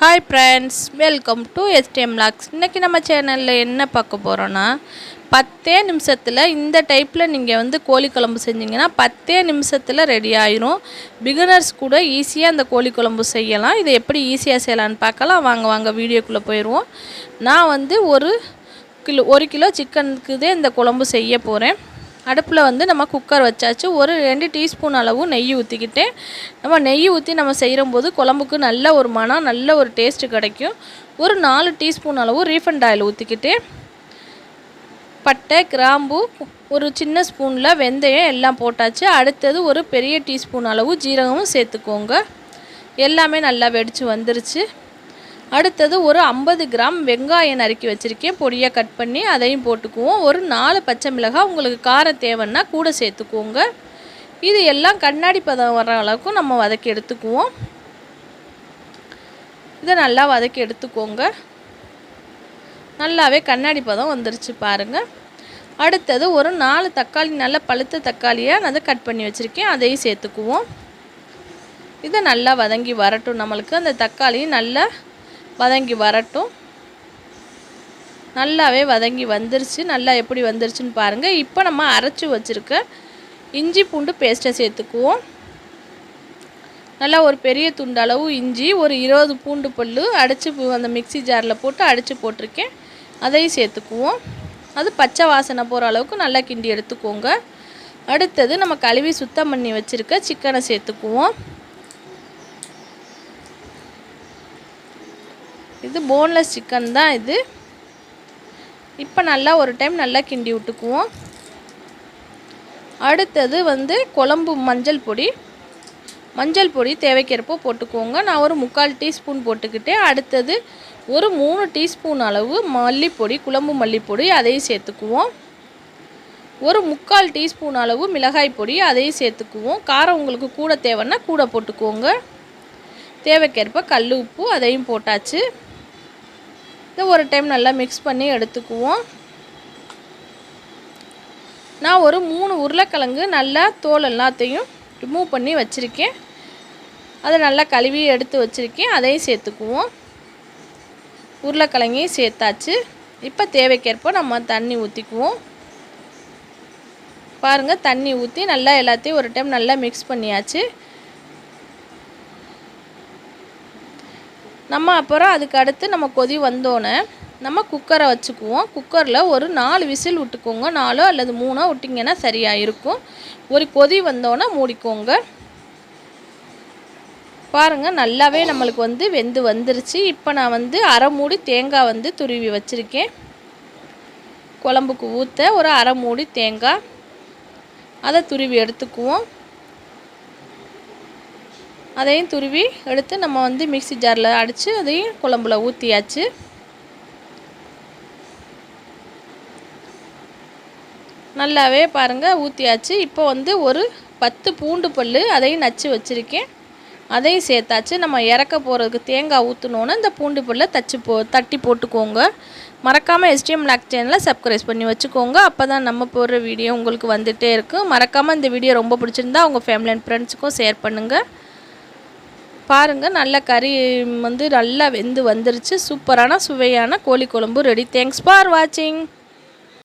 Hi friends, welcome to STM lakhs. இன்றைக்கி நம்ம சேனலில் என்ன பார்க்க போகிறோன்னா, 10 நிமிஷத்தில் இந்த டைப்பில் நீங்கள் கோழி குழம்பு செஞ்சிங்கன்னா 10 நிமிஷத்தில் ரெடி ஆயிரும். பிகினர்ஸ் கூட ஈஸியாக அந்த கோழி குழம்பு செய்யலாம். இதை எப்படி ஈஸியாக செய்யலான்னு பார்க்கலாம். வாங்க வீடியோக்குள்ளே போயிடுவோம். நான் 1 கிலோ சிக்கனுக்கு இந்த குழம்பு செய்ய போகிறேன். அடுப்பில் நம்ம குக்கர் வச்சாச்சு. ஒரு 2 டீஸ்பூன் அளவு நெய் ஊற்றிக்கிட்டேன். நம்ம நெய் ஊற்றி நம்ம செய்யும்போது குழம்புக்கு நல்ல ஒரு மனம், நல்ல ஒரு டேஸ்ட்டு கிடைக்கும். ஒரு 4 டீஸ்பூன் அளவு ரீஃபண்ட் ஆயில் ஊற்றிக்கிட்டேன். பட்டை, கிராம்பு, ஒரு சின்ன ஸ்பூனில் வெந்தயம் எல்லாம் போட்டாச்சு. அடுத்தது ஒரு பெரிய டீஸ்பூன் அளவு ஜீரகமும் சேர்த்துக்கோங்க. எல்லாமே நல்லா வெடித்து வந்துருச்சு. அடுத்தது ஒரு 50 கிராம் வெங்காயம் நறுக்கி வச்சுருக்கேன், பொடியாக கட் பண்ணி அதையும் போட்டுக்குவோம். ஒரு 4 பச்சை மிளகாய், உங்களுக்கு காரம் தேவைன்னா கூட சேர்த்துக்குவோங்க. இது எல்லாம் கண்ணாடி பதம் வர அளவுக்கு நம்ம வதக்கி எடுத்துக்குவோம். இதை நல்லா வதக்கி எடுத்துக்கோங்க. நல்லாவே கண்ணாடி பதம் வந்துருச்சு பாருங்கள். அடுத்தது ஒரு 4 தக்காளி, நல்ல பழுத்த தக்காளியாக நான் அதை கட் பண்ணி வச்சுருக்கேன், அதையும் சேர்த்துக்குவோம். இதை நல்லா வதங்கி வரட்டும். நம்மளுக்கு அந்த தக்காளி நல்லா வதங்கி வரட்டும். நல்லாவே வதங்கி வந்துருச்சு. நல்லா எப்படி வந்துருச்சுன்னு பாருங்கள். இப்போ நம்ம அரைச்சி வச்சுருக்க இஞ்சி பூண்டு பேஸ்ட்டை சேர்த்துக்குவோம். நல்லா ஒரு பெரிய துண்டு அளவு இஞ்சி, ஒரு 20 பூண்டு பல் அடித்து அந்த மிக்சி ஜாரில் போட்டு அடித்து போட்டிருக்கேன், அதையும் சேர்த்துக்குவோம். அது பச்சை வாசனை போகிற அளவுக்கு நல்லா கிண்டி எடுத்துக்கோங்க. அடுத்தது நம்ம கழுவி சுத்தம் பண்ணி வச்சுருக்க சிக்கனை சேர்த்துக்குவோம். இது போன்லெஸ் சிக்கன் தான் இது. இப்போ நல்லா ஒரு டைம் நல்லா கிண்டி விட்டுக்குவோம். அடுத்தது குழம்பு மஞ்சள் பொடி தேவைக்கிறப்போ போட்டுக்குவோங்க. நான் ஒரு 3/4 டீஸ்பூன் போட்டுக்கிட்டேன். அடுத்தது ஒரு 3 டீஸ்பூன் அளவு மல்லிப்பொடி, குழம்பு மல்லிப்பொடி, அதையும் சேர்த்துக்குவோம். ஒரு 3/4 டீஸ்பூன் அளவு மிளகாய் பொடி, அதையும் சேர்த்துக்குவோம். காரம் உங்களுக்கு கூட தேவைன்னா கூட போட்டுக்குவோங்க. தேவைக்கேற்ப கல் உப்பு, அதையும் போட்டாச்சு. இதை ஒரு டைம் நல்லா மிக்ஸ் பண்ணி எடுத்துக்குவோம். நான் ஒரு 3 உருளைக்கிழங்கு நல்லா தோல் எல்லாத்தையும் ரிமூவ் பண்ணி வச்சுருக்கேன். அதை நல்லா கழுவி எடுத்து வச்சுருக்கேன், அதையும் சேர்த்துக்குவோம். உருளைக்கிழங்கையும் சேர்த்தாச்சு. இப்போ தேவைக்கேற்ப நம்ம தண்ணி ஊற்றிக்குவோம். பாருங்கள், தண்ணி ஊற்றி நல்லா எல்லாத்தையும் ஒரு டைம் நல்லா மிக்ஸ் பண்ணியாச்சு. நம்ம அப்புறம் அதுக்கு அடுத்து நம்ம கொதி வந்தோன்னே நம்ம குக்கரை வச்சுக்குவோம். குக்கரில் ஒரு 4 விசில் விட்டுக்கோங்க. 4 அல்லது 3 விட்டிங்கன்னா சரியாக இருக்கும். ஒரு கொதி வந்தோன்னே மூடிக்கோங்க. பாருங்கள், நல்லாவே நம்மளுக்கு வெந்து வந்துருச்சு. இப்போ நான் அரை மூடி தேங்காய் துருவி வச்சுருக்கேன். குழம்புக்கு ஊற்ற ஒரு அரை மூடி தேங்காய், அதை துருவி எடுத்துக்குவோம். அதையும் துருவி எடுத்து நம்ம மிக்சி ஜாரில் அடித்து அதையும் குழம்புல ஊற்றியாச்சு. நல்லாவே பாருங்கள் ஊற்றியாச்சு. இப்போ ஒரு 10 பூண்டு பல், அதையும் நச்சு வச்சுருக்கேன், அதையும் சேர்த்தாச்சு. நம்ம இறக்க போகிறதுக்கு தேங்காய் ஊற்றினோன்னு இந்த பூண்டு பல்லை தட்டி போட்டுக்கோங்க. மறக்காமல் எஸ்டிஎம் லாக்ஸ் சேனலை சப்ஸ்கிரைப் பண்ணி வச்சுக்கோங்க. அப்போ தான் நம்ம போடுற வீடியோ உங்களுக்கு வந்துகிட்டே இருக்கும். மறக்காமல் இந்த வீடியோ ரொம்ப பிடிச்சிருந்தா உங்கள் ஃபேமிலி அண்ட் ஃப்ரெண்ட்ஸுக்கும் ஷேர் பண்ணுங்கள். பாருங்கள், நல்ல கறி நல்லா வெந்து வந்துருச்சு. சூப்பரான சுவையான கோழி குழம்பு ரெடி. தேங்க்ஸ் ஃபார் வாட்சிங்.